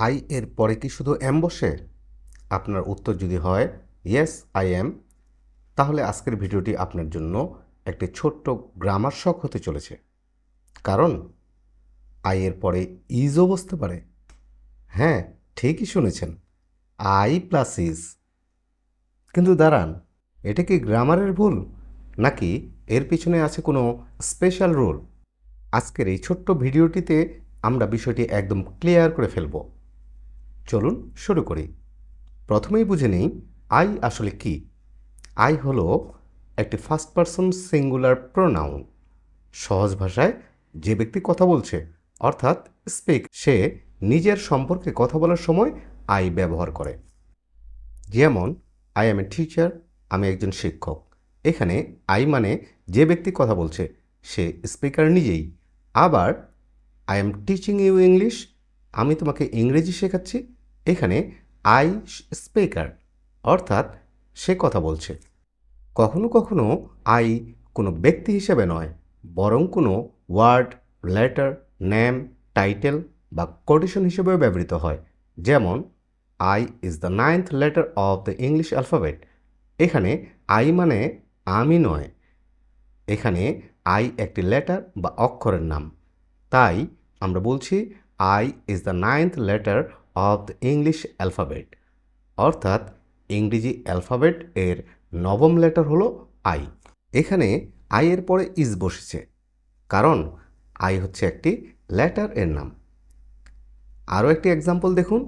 I এর পরে কি শুধু এম বসে? আপনার উত্তর যদি হয় ইয়েস আই এম, তাহলে আজকের ভিডিওটি আপনার জন্য একটি ছোট্ট গ্রামার শক হতে চলেছে। কারণ আই এর পরে ইজও বসতে পারে। হ্যাঁ, ঠিকই শুনেছেন, আই প্লাস ইজ। কিন্তু দাঁড়ান, এটা কি গ্রামারের ভুল, নাকি এর পিছনে আছে কোনো স্পেশাল রুল? আজকের এই ছোট্ট ভিডিওটিতে আমরা বিষয়টি একদম ক্লিয়ার করে ফেলব। চলুন শুরু করি। প্রথমেই বুঝে নিই আই আসলে কি। আই হলো একটি ফার্স্ট পারসন সিঙ্গুলার প্রোনাউন। সহজ ভাষায় যে ব্যক্তি কথা বলছে, অর্থাৎ স্পিক, সে নিজের সম্পর্কে কথা বলার সময় আই ব্যবহার করে। যেমন আই এম এ টিচার, আমি একজন শিক্ষক। এখানে আই মানে যে ব্যক্তি কথা বলছে সে স্পিকার নিজেই। আবার I am teaching you English, আমি তোমাকে ইংরেজি শেখাচ্ছি। এখানে আই স্পিকার, অর্থাৎ সে কথা বলছে। কখনো কখনো আই কোনো ব্যক্তি হিসেবে নয়, বরং কোনো ওয়ার্ড, লেটার, নেম, টাইটেল বা কোটেশন হিসেবেও ব্যবহৃত হয়। যেমন I is the 9th letter of the English alphabet. এখানে আই মানে আমি নয়, এখানে আই একটি লেটার বা অক্ষরের নাম। তাই আমরা বলছি I is the 9th letter of the English alphabet, অর্থাৎ ইংরেজি অ্যালফাবেট এর নবম লেটার হলো আই। এখানে আই এর পরে ইজ বসেছে, কারণ আই হচ্ছে একটি লেটার এর নাম। আরও একটি এক্সাম্পল দেখুন,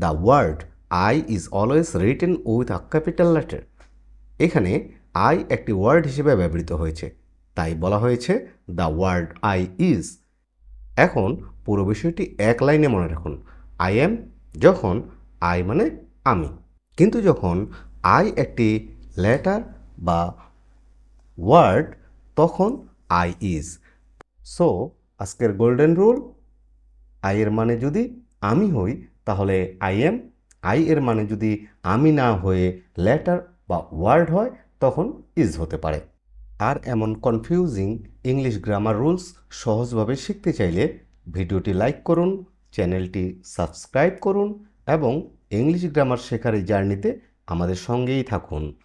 the word I is always written with a capital letter. এখানে আই একটি ওয়ার্ড হিসেবে ব্যবহৃত হয়েছে, তাই বলা হয়েছে দ্য ওয়ার্ড আই ইজ। এখন পুরো বিষয়টি এক লাইনে মনে রাখুন। আই এম যখন আই মানে আমি, কিন্তু যখন আই একটি লেটার বা ওয়ার্ড তখন আই ইজ। সো আজকের গোল্ডেন রুল, আই এর মানে যদি আমি হই তাহলে আই এম, আই এর মানে যদি আমি না হয়ে লেটার বা ওয়ার্ড হয় তখন ইজ হতে পারে। আর এমন কনফিউজিং ইংলিশ গ্রামার রুলস সহজভাবে শিখতে চাইলে ভিডিওটি লাইক করুন, চ্যানেলটি সাবস্ক্রাইব করুন এবং ইংলিশ গ্রামার শেখার এই জার্নিতে আমাদের সঙ্গেই থাকুন।